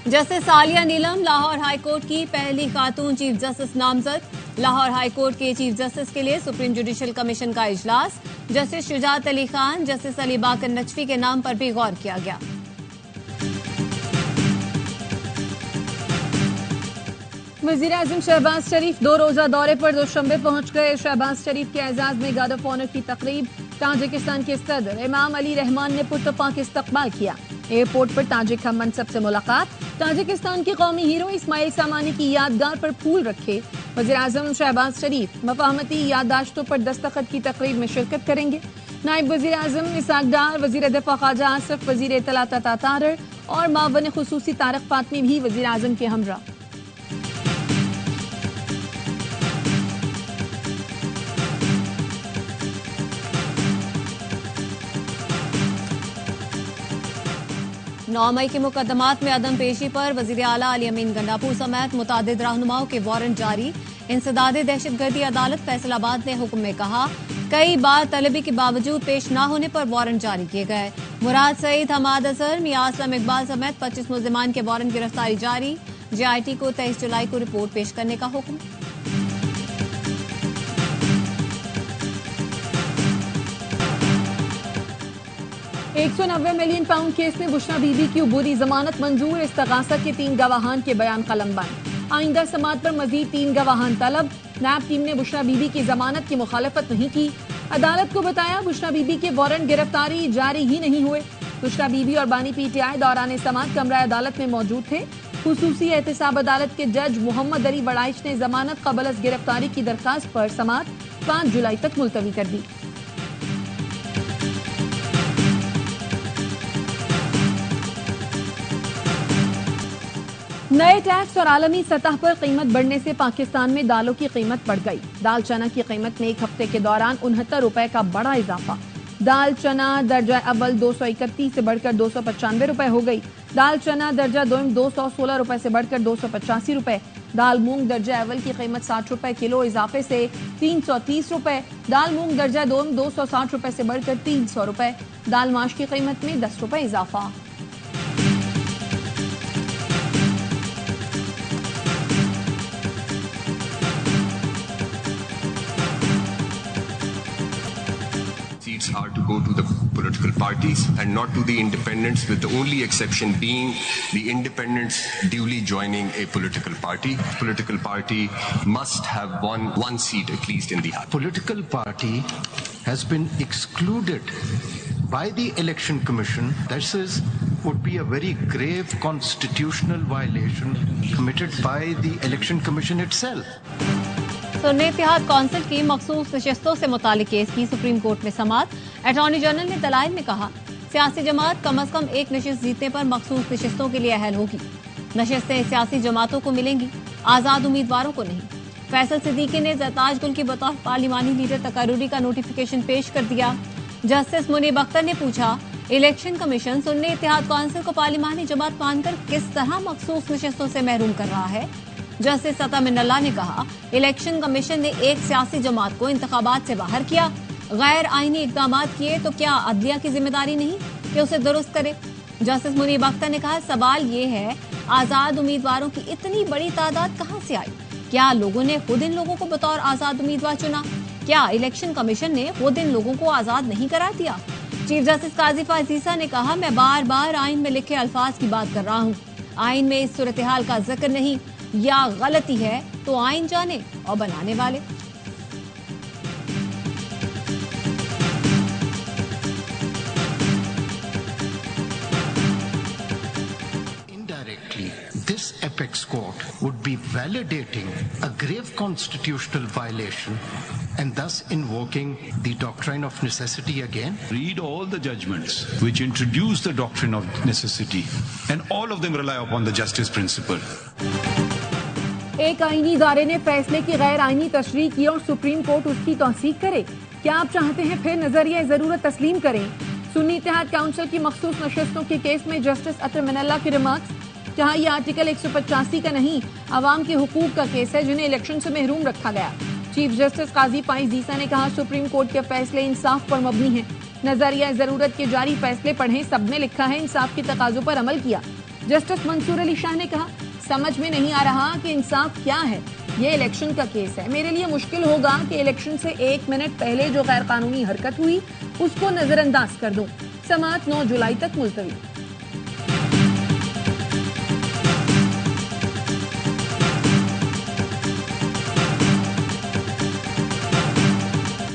Justice Aalia नीलम Lahore high court की पहली खातून chief justice नामजद। लाहौर हाईकोर्ट के चीफ जस्टिस के लिए सुप्रीम जुडिशल कमीशन का इजलास। जस्टिस शुजात अली खान, जस्टिस अली बाकर नकवी के नाम पर भी गौर किया गया। वजीर आजम शहबाज शरीफ 2 रोजा दौरे पर दोशंबे पहुंच गए। शहबाज शरीफ के एजाज में गार्ड ऑफ ऑनर की तकरीब। ताजिकिस्तान के सदर इमाम अली रहमान ने पुरतपा का इस्तकबाल किया। एयरपोर्ट पर ताजिक हम मनसब से मुलाकात। ताजिकिस्तान के कौमी हीरो इस्माइल सामानी की यादगार पर फूल रखे। वजीर आजम शहबाज शरीफ मफाहमती याददाश्तों पर दस्तखत की तकरीब में शिरकत करेंगे। नायब वजीर आजम इसाक डार, वजीर दिफा ख्वाजा आसिफ, वजीर इत्तलात अता तारर और मावन खुसूसी तारिक फातमी भी वजीर आजम के हमरा। नौ मई के मुकदमात में अदम पेशी पर वजीर आला अली अमीन गंडापुर समेत मुतादिद रहनुमाओं के वारंट जारी। इंसदादे दहशतगर्दी अदालत फैसलाबाद ने हुक्म में कहा, कई बार तलबी के बावजूद पेश न होने पर वारंट जारी किए गए। मुराद सईद, हमाद असर, मियां असलम इकबाल समेत 25 मुल्जिमान के वारंट गिरफ्तारी जारी। जेआईटी को 23 जुलाई को रिपोर्ट पेश करने का हुक्म। £190 मिलियन केस में बुशरा बीबी की उबूरी जमानत मंजूर। इस्तगासा के 3 गवाहान के बयान कलमबंद। आइंदा समात पर मजीद 3 गवाहान तलब। नैब टीम ने बुशरा बीबी की जमानत की मुखालफत नहीं की। अदालत को बताया बुशरा बीबी के वारंट गिरफ्तारी जारी ही नहीं हुए। बुशरा बीबी और बानी पीटीआई दौरान समात कमरा अदालत में मौजूद थे। खुसूसी एहतसाब अदालत के जज मोहम्मद अली वड़ाइश ने जमानत कबल अज गिरफ्तारी की दरखास्त पर समात 5 जुलाई तक मुलतवी कर दी। नए टैक्स और आलमी सतह पर कीमत बढ़ने से पाकिस्तान में दालों की कीमत बढ़ गई। दाल चना की कीमत में एक हफ्ते के दौरान ₹69 का बड़ा इजाफा। दाल चना दर्जा अव्वल 231 से बढ़कर ₹295 हो गई। दाल चना दर्जा दोम ₹216 से बढ़कर ₹285। दाल मूंग दर्जा अव्वल की कीमत ₹60 किलो इजाफे से ₹330। दाल मूंग दर्जा दोम ₹260 से बढ़कर ₹300। दाल माश की कीमत में ₹10 इजाफा। Seats are to go to the political parties and not to the independents, with the only exception being the independents duly joining a political party. Political party must have one seat at least in the House. Political party has been excluded by the Election Commission. This would be a very grave constitutional violation committed by the Election Commission itself. Sunni Ittehad Council की मखसूस नशिस्तों से मुतालिक case की supreme court में समात। Attorney general ने दलाइल में कहा, सियासी जमात कम अज कम एक नशिस्त जीतने पर मखसूस नशिस्तों के लिए अहल होगी। नशिस्तें सियासी जमातों को मिलेंगी, आजाद उम्मीदवारों को नहीं। फैसल सिद्दीकी ने ज़रताज गुल की बतौर पार्लिमानी लीडर तकर्रुरी का नोटिफिकेशन पेश कर दिया। जस्टिस मुनीब अख्तर ने पूछा, election commission Sunni Ittehad council को पार्लिमानी जमात मानकर किस तरह मखसूस नशिस्तों से महरूम कर रहा है। जस्टिस अता मिनल्ला ने कहा, इलेक्शन कमीशन ने एक सियासी जमात को इंतखाबात से बाहर किया, गैर आईनी इकदाम किए, तो क्या अदलिया की जिम्मेदारी नहीं कि उसे दुरुस्त करे। जस्टिस मुनीब अख्तर ने कहा, सवाल ये है, आजाद उम्मीदवारों की इतनी बड़ी तादाद कहां से आई? क्या लोगों ने खुद इन लोगों को बतौर आजाद उम्मीदवार चुना? क्या इलेक्शन कमीशन ने खुद इन लोगों को आजाद नहीं करार दिया? चीफ जस्टिस काजी फाजीसा ने कहा, मैं बार बार आइन में लिखे अल्फाज की बात कर रहा हूँ। आइन में इस सूरत हाल का जिक्र नहीं, या गलती है तो आइन जाने और बनाने वाले। Indirectly, this apex court would be validating a grave constitutional violation and thus invoking the doctrine of necessity again. Read all the judgments which introduce the doctrine of necessity, and all of them rely upon the justice principle. एक आईनी इदारे ने फैसले की गैर आईनी तशरीह की और सुप्रीम कोर्ट उसकी तौसीक करे। क्या आप चाहते हैं फिर नजरिया जरूरत तस्लीम करें? सुन्नी इत्तेहाद काउंसिल की मखसूस नशिस्तों के केस में जस्टिस अता मिनल्ला के रिमार्क्स, जहां ये आर्टिकल 185 का नहीं, अवाम के हुकूक का केस है जिन्हें इलेक्शन से महरूम रखा गया। चीफ जस्टिस काजी फाजीसा ने कहा, सुप्रीम कोर्ट के फैसले इंसाफ पर मबनी है। नजरिया जरूरत के जारी फैसले पढ़ें, सब में लिखा है इंसाफ के तकाजों पर अमल किया। जस्टिस मंसूर अली शाह ने कहा, समझ में नहीं आ रहा कि इंसाफ क्या है। ये इलेक्शन का केस है। मेरे लिए मुश्किल होगा कि इलेक्शन से 1 मिनट पहले जो गैर कानूनी हरकत हुई उसको नजरअंदाज कर दूं। समाअत 9 जुलाई तक मुलतवी।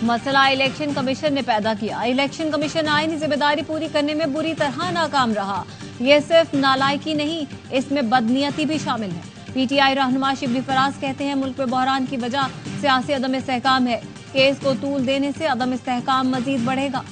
मसला इलेक्शन कमीशन ने पैदा किया। इलेक्शन कमीशन आईनी जिम्मेदारी पूरी करने में बुरी तरह नाकाम रहा। ये सिर्फ नालायकी नहीं, इसमें बदनीयती भी शामिल है। पीटीआई रहनुमा शिबली फराज कहते हैं, मुल्क में बहरान की वजह सियासी अदम इस्तेहकाम है। केस को तूल देने से अदम इस्तेहकाम मजीद बढ़ेगा।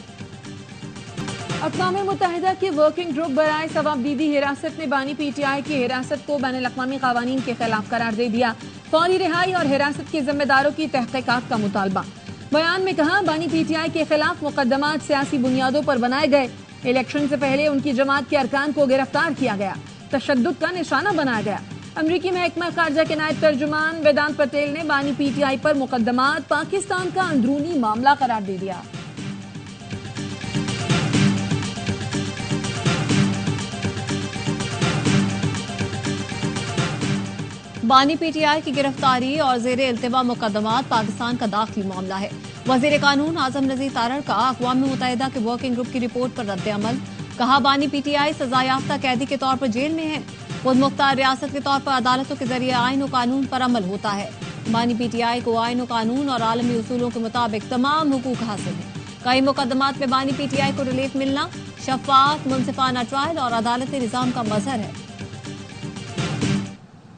अक़वाम मुत्तहिदा की वर्किंग ग्रुप बराए सवाबदीदी हिरासत ने बानी पीटीआई की हिरासत को बैनुल-अक़वामी क़वानीन के खिलाफ करार दे दिया। फौरी रिहाई और हिरासत के जिम्मेदारों की तहक़ीक़ात का मुतालबा। बयान में कहा, बानी पीटीआई के खिलाफ मुकदमात सियासी बुनियादों पर बनाए गए। इलेक्शन से पहले उनकी जमात के अरकान को गिरफ्तार किया गया, तशद्दुद का निशाना बनाया गया। अमरीकी महकमा खारजा के नायब तर्जुमान वेदांत पटेल ने बानी पीटीआई पर मुकदमात पाकिस्तान का अंदरूनी मामला करार दे दिया। बानी पीटीआई की गिरफ्तारी और जेर इल्तिवा मुकदमात पाकिस्तान का दाखिली मामला है। वजीर कानून आजम नजीर तारड़ का अक़वाम मुत्तहिदा के वर्किंग ग्रुप की रिपोर्ट पर रद्द-ए-अमल। कहा, बानी पीटीआई सजायाफ्ता कैदी के तौर पर जेल में है। खुद मुख्तार रियासत के तौर पर अदालतों के जरिए आईन और कानून पर अमल होता है। बानी पीटीआई को आईन और कानून और आलमी उसूलों के मुताबिक तमाम हुकूक हासिल है। कई मुकदमात में बानी पीटीआई को रिलीफ मिलना शफाफ मुनसिफाना ट्रायल और अदालती निजाम का मजहर है।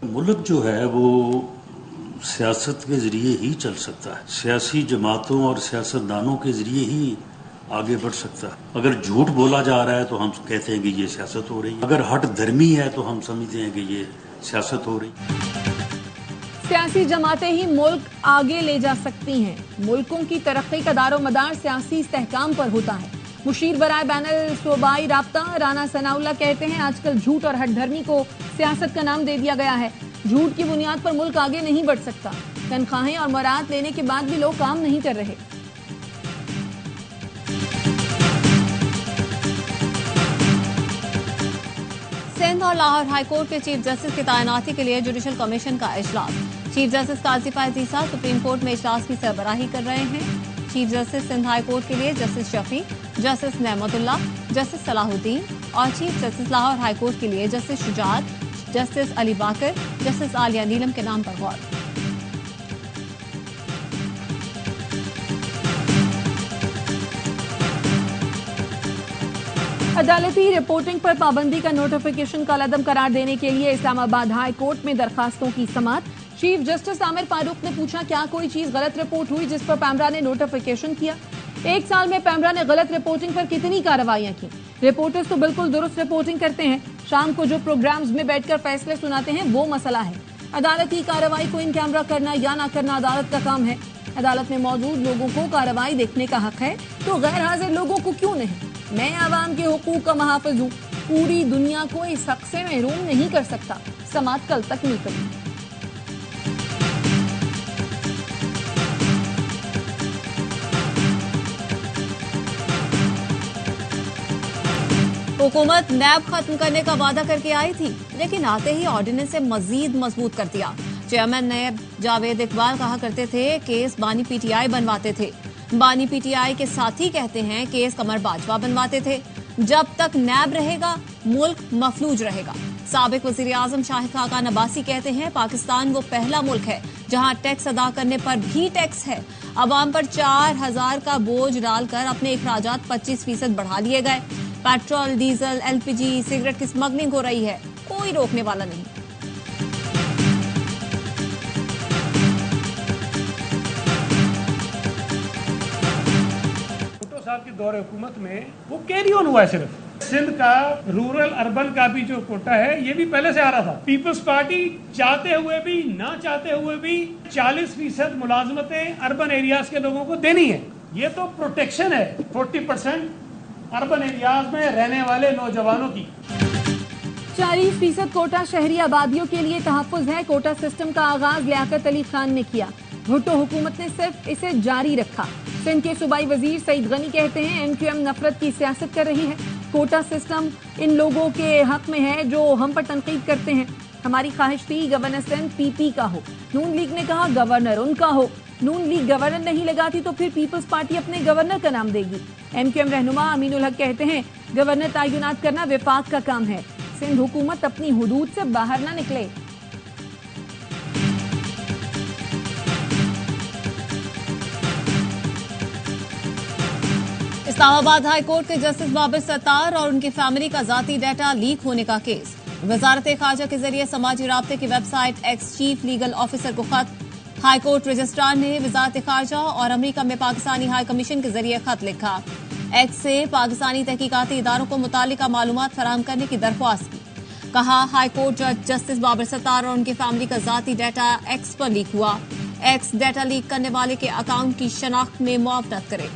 मुल्क जो है वो सियासत के जरिए ही चल सकता है। सियासी जमातों और सियासतदानों के जरिए ही आगे बढ़ सकता है। अगर झूठ बोला जा रहा है तो हम कहते हैं कि ये सियासत हो रही है। अगर हट धर्मी है तो हम समझते हैं कि ये सियासत हो रही है। सियासी जमातें ही मुल्क आगे ले जा सकती हैं। मुल्कों की तरक्की का दारोमदार सियासी इस्तेहकाम पर होता है। मुशीर बराए बैनुल सूबाई राब्ता राना सनाउल्लाह कहते हैं, आजकल झूठ और हट धर्मी को सियासत का नाम दे दिया गया है। झूठ की बुनियाद पर मुल्क आगे नहीं बढ़ सकता। तनख्वाहें और मराहत लेने के बाद भी लोग काम नहीं कर रहे। सिंध और लाहौर हाईकोर्ट के चीफ जस्टिस की तैनाती के लिए जुडिशल कमीशन का इजलास। Chief justice Qazi Faez Isa supreme court में इजलास की सरबराही कर रहे हैं। Chief justice Sindh high court के लिए justice Shafi, justice Naimatullah, justice Salahuddin और chief justice Lahore high court के लिए justice Shujaat, justice Ali Baqar, justice Aalia Neelum के नाम पर गौर। अदालती रिपोर्टिंग पर पाबंदी का नोटिफिकेशन कलअदम करार देने के लिए इस्लामाबाद हाई कोर्ट में दरखास्तों की समाअत। चीफ जस्टिस आमिर फारूक ने पूछा, क्या कोई चीज गलत रिपोर्ट हुई जिस पर पैमरा ने नोटिफिकेशन किया? 1 साल में पैमरा ने गलत रिपोर्टिंग पर कितनी कार्रवाइयां की? रिपोर्टर्स तो बिल्कुल दुरुस्त रिपोर्टिंग करते हैं। शाम को जो प्रोग्राम्स में बैठकर फैसले सुनाते हैं वो मसला है। अदालती कार्रवाई को इन कैमरा करना या ना करना अदालत का काम है। अदालत में मौजूद लोगों को कार्रवाई देखने का हक है, तो गैर हाजिर लोगों को क्यों नहीं? मैं आवाम के हुकूक का महाफिज हूँ। पूरी दुनिया को इस हक से महरूम नहीं कर सकता। समाअत कल तक मुलतवी। हुकूमत नैब खत्म करने का वादा करके आई थी, लेकिन आते ही ऑर्डिनेंस से मजीद मजबूत कर दिया। चेयरमैन नैब जावेद इकबाल कहा करते थे, केस बानी पीटीआई बनवाते थे। बानी पीटीआई के साथी कहते हैं, केस कमर बाजवा बनवाते थे। जब तक नैब रहेगा मुल्क मफलूज रहेगा। साबिक वजीर आजम शाहिद खाकान अब्बासी कहते हैं, पाकिस्तान वो पहला मुल्क है जहां टैक्स अदा करने पर भी टैक्स है। अवाम पर 4000 का बोझ डालकर अपने अखराजात 25% बढ़ा लिए गए। पेट्रोल, डीजल, एलपीजी, सिगरेट की स्मगलिंग हो रही है, कोई रोकने वाला नहीं। साल के दौरे हुकूमत में वो कैरी ऑन हुआ है। सिर्फ सिंध का रूरल अर्बन का भी जो कोटा है ये भी पहले से आ रहा था। पीपल्स पार्टी चाहते हुए भी ना चाहते हुए भी 40% मुलाजमतें अर्बन एरियाज के लोगों को देनी है। ये तो प्रोटेक्शन है 40% अर्बन एरियाज में रहने वाले नौजवानों की। 40% कोटा शहरी आबादियों के लिए तहफ्फुज है। कोटा सिस्टम का आगाज लियाकत अली खान ने किया। भुट्टो हुकूमत ने सिर्फ इसे जारी रखा। सिंध के सूबाई वजीर सईद गनी कहते हैं, एमक्यूएम नफरत की सियासत कर रही है। कोटा सिस्टम इन लोगों के हक में है जो हम पर तनकीद करते हैं। हमारी ख्वाहिश थी गवर्नर सिंध पीपी का हो। नून लीग ने कहा गवर्नर उनका हो। नून लीग गवर्नर नहीं लगाती तो फिर पीपल्स पार्टी अपने गवर्नर का नाम देगी। एमक्यूएम रहनुमा अमीनुल हक कहते हैं गवर्नर तैनात करना विफाक का काम है। सिंध हुकूमत अपनी हुदूद से बाहर ना निकले। इस्लामाबाद हाई कोर्ट के जस्टिस बाबर सत्तार और उनकी फैमिली का जाती डाटा लीक होने का केस। वजारत खारजा के जरिए समाजी राब्ते की website ex chief legal officer को खत। हाई कोर्ट रजिस्ट्रार ने वजारत खारजा और अमरीका में पाकिस्तानी हाई कमीशन के जरिए खत लिखा। एक्स से पाकिस्तानी तहकीकाती इदारों को मुतालिका मालूमात फराहम करने की दरख्वास्त की। कहा हाई कोर्ट जज जस्टिस बाबर सत्तार और उनकी फैमिली का जाती डाटा एक्स पर लीक हुआ। एक्स डाटा लीक करने वाले के अकाउंट की शनाख्त में मुआवनत करे।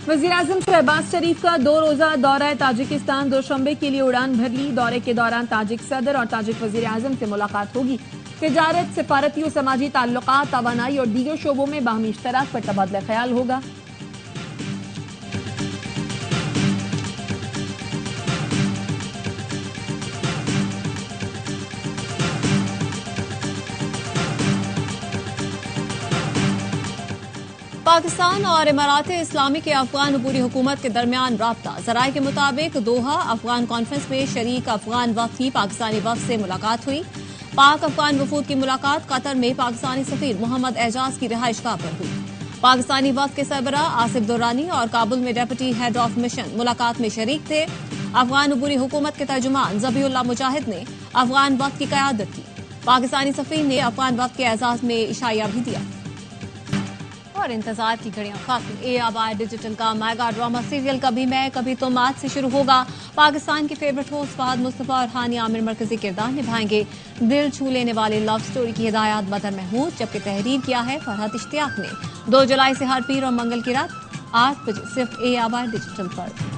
वज़ीर-ए-आज़म शहबाज शरीफ का 2 रोजा दौरा ताजिकिस्तान दोशंबे के लिए उड़ान भर ली। दौरे के दौरान ताजिक सदर और ताजिक वज़ीर-ए-आज़म से मुलाकात होगी। तिजारत, सिफारती और समाजी ताल्लुकात, तवानाई और दीगर शोबों में बाहमी इश्तराक पर तबादला ख्याल होगा। पाकिस्तान और इमारात इस्लामी के अफगान अबूरी हुकूमत के दरमियान राब्ता। ज़राए के मुताबिक दोहा अफगान कॉन्फ्रेंस में शरीक अफगान वफ्द की पाकिस्तानी वफ्द से मुलाकात हुई। पाक अफगान वफूद की मुलाकात कतर में पाकिस्तानी सफीर मोहम्मद एजाज की रिहाइशगाह पर हुई। पाकिस्तानी वफ्द के सरबरा आसिफ दुर्रानी और काबुल में डेप्यूटी हेड ऑफ मिशन मुलाकात में शरीक थे। अफगान अबूरी हुकूमत के तर्जुमान ज़बीउल्लाह मुजाहिद ने अफगान वफ्द की क़यादत की। पाकिस्तानी सफीर ने अफगान वफ्द के एजाज में इशाया भी दिया। और इंतजार की घड़ियां खत्म। ए-आबाद डिजिटल का मेगा ड्रामा सीरियल कभी मैं कभी तुम आज से शुरू होगा। पाकिस्तान के फेवरेट होस्ट फहद मुस्तफा और हानिया आमिर मरकजी किरदार निभाएंगे। दिल छू लेने वाले लव स्टोरी की हिदायत बदर महमूद, जबकि तहरीर किया है फरहत इश्तियाक ने। 2 जुलाई से हर पीर और मंगल की रात 8 बजे सिर्फ ए-आबाद डिजिटल पर।